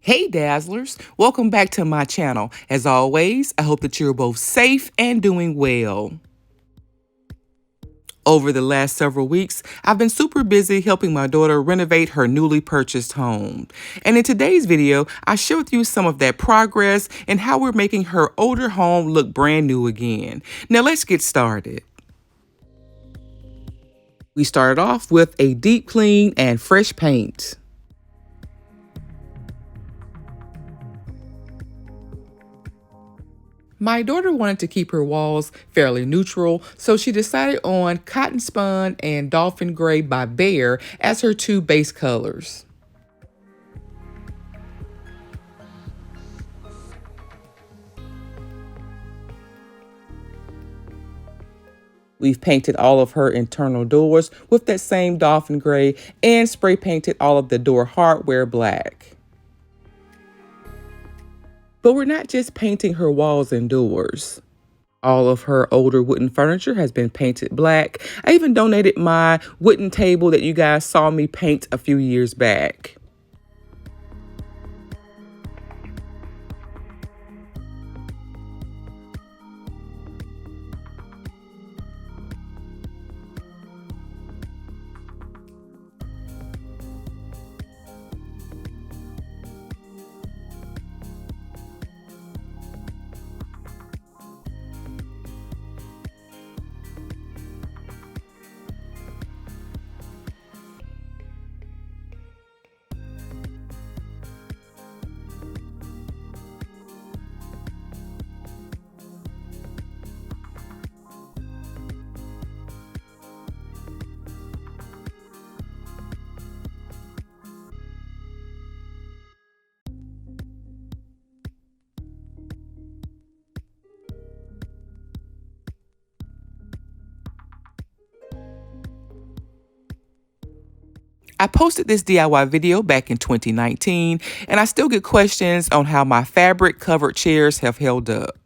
Hey Dazzlers, welcome back to my channel. As always, I hope that you're both safe and doing well. Over the last several weeks, I've been super busy helping my daughter renovate her newly purchased home. And in today's video, I share with you some of that progress and how we're making her older home look brand new again. Now let's get started. We started off with a deep clean and fresh paint. My daughter wanted to keep her walls fairly neutral, so she decided on Cotton Spun and Dolphin Gray by Behr as her two base colors. We've painted all of her internal doors with that same Dolphin Gray and spray painted all of the door hardware black. But we're not just painting her walls and doors. All of her older wooden furniture has been painted black. I even donated my wooden table that you guys saw me paint a few years back. I posted this DIY video back in 2019, and I still get questions on how my fabric covered chairs have held up.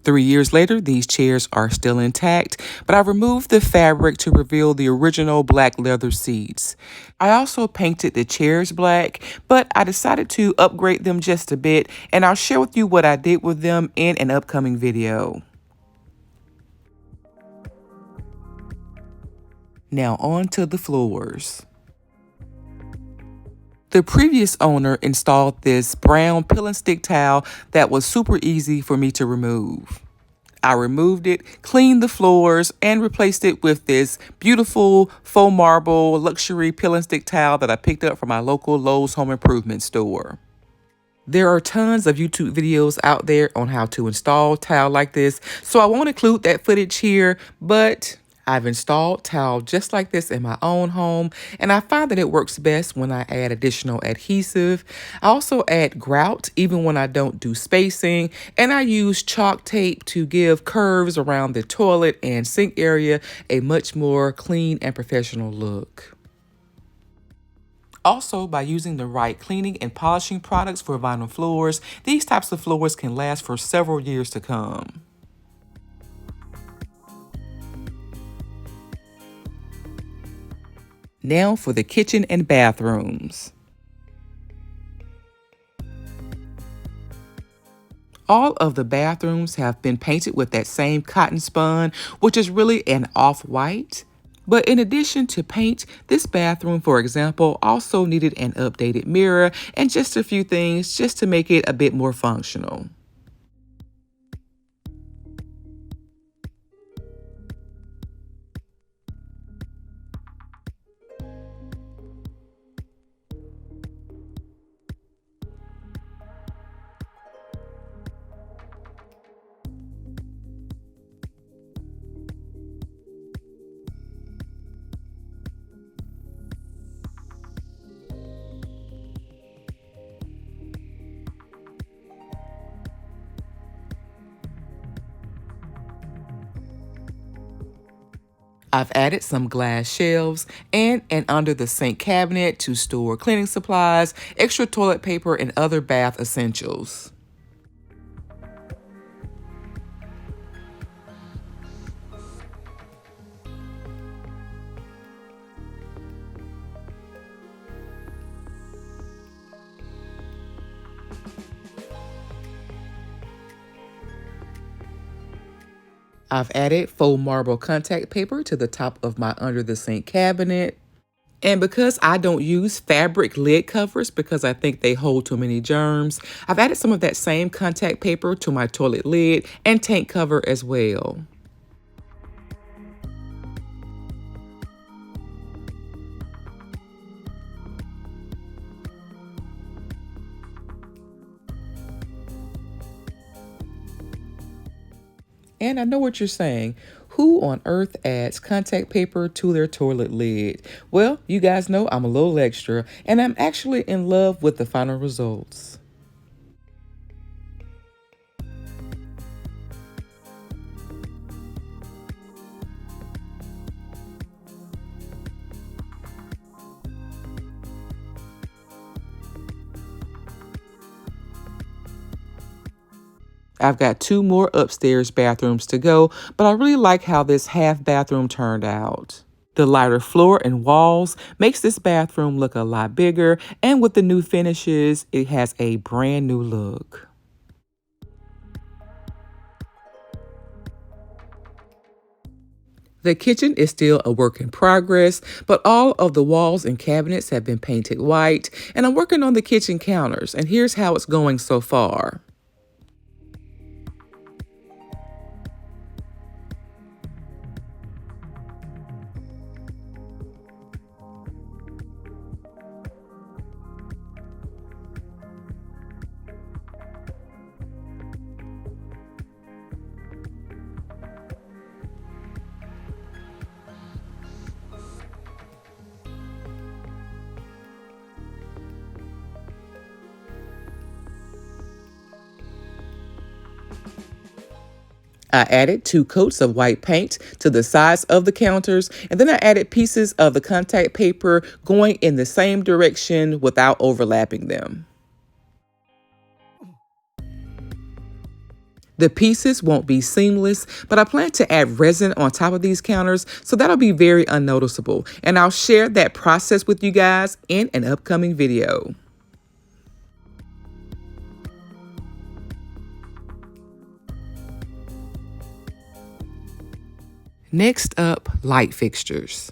3 years later, these chairs are still intact, but I removed the fabric to reveal the original black leather seats. I also painted the chairs black, but I decided to upgrade them just a bit, and I'll share with you what I did with them in an upcoming video. Now on to the floors. The previous owner installed this brown peel and stick tile that was super easy for me to remove. I removed it, cleaned the floors, and replaced it with this beautiful faux marble luxury peel and stick tile that I picked up from my local Lowe's home improvement store. There are tons of YouTube videos out there on how to install tile like this, so I won't include that footage here, but I've installed tile just like this in my own home, and I find that it works best when I add additional adhesive. I also add grout even when I don't do spacing, and I use chalk tape to give curves around the toilet and sink area a much more clean and professional look. Also, by using the right cleaning and polishing products for vinyl floors, these types of floors can last for several years to come. Now for the kitchen and bathrooms. All of the bathrooms have been painted with that same cotton spun, which is really an off-white. But in addition to paint, this bathroom, for example, also needed an updated mirror and just a few things just to make it a bit more functional. I've added some glass shelves and an under the sink cabinet to store cleaning supplies, extra toilet paper, and other bath essentials. I've added faux marble contact paper to the top of my under the sink cabinet. And because I don't use fabric lid covers because I think they hold too many germs, I've added some of that same contact paper to my toilet lid and tank cover as well. And I know what you're saying. Who on earth adds contact paper to their toilet lid? Well, you guys know I'm a little extra, and I'm actually in love with the final results. I've got 2 more upstairs bathrooms to go, but I really like how this half bathroom turned out. The lighter floor and walls makes this bathroom look a lot bigger, and with the new finishes, it has a brand new look. The kitchen is still a work in progress, but all of the walls and cabinets have been painted white, and I'm working on the kitchen counters, and here's how it's going so far. I added 2 coats of white paint to the sides of the counters, and then I added pieces of the contact paper going in the same direction without overlapping them. The pieces won't be seamless, but I plan to add resin on top of these counters, so that'll be very unnoticeable, and I'll share that process with you guys in an upcoming video. Next up, light fixtures.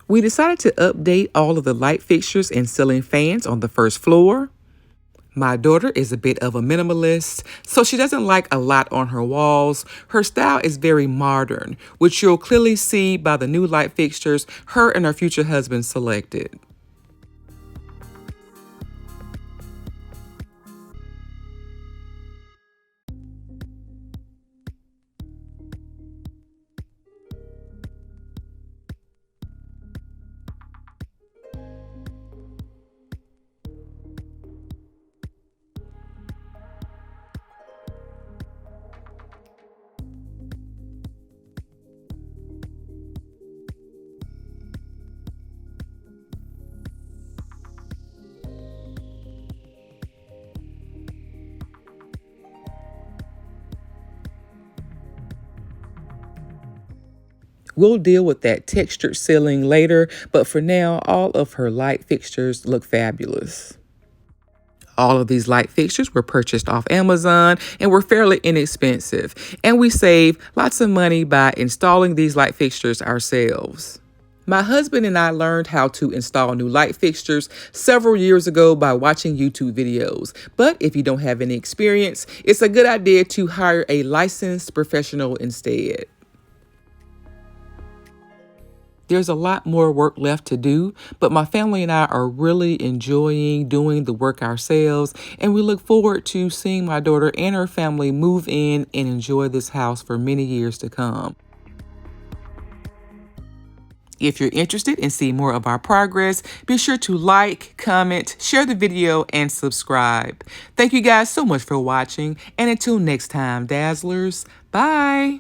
We decided to update all of the light fixtures and ceiling fans on the first floor. My daughter is a bit of a minimalist, so she doesn't like a lot on her walls. Her style is very modern, which you'll clearly see by the new light fixtures her and her future husband selected. We'll deal with that textured ceiling later, but for now, all of her light fixtures look fabulous. All of these light fixtures were purchased off Amazon and were fairly inexpensive, and we save lots of money by installing these light fixtures ourselves. My husband and I learned how to install new light fixtures several years ago by watching YouTube videos. But if you don't have any experience, it's a good idea to hire a licensed professional instead. There's a lot more work left to do, but my family and I are really enjoying doing the work ourselves, and we look forward to seeing my daughter and her family move in and enjoy this house for many years to come. If you're interested in seeing more of our progress, be sure to like, comment, share the video, and subscribe. Thank you guys so much for watching, and until next time, Dazzlers, bye!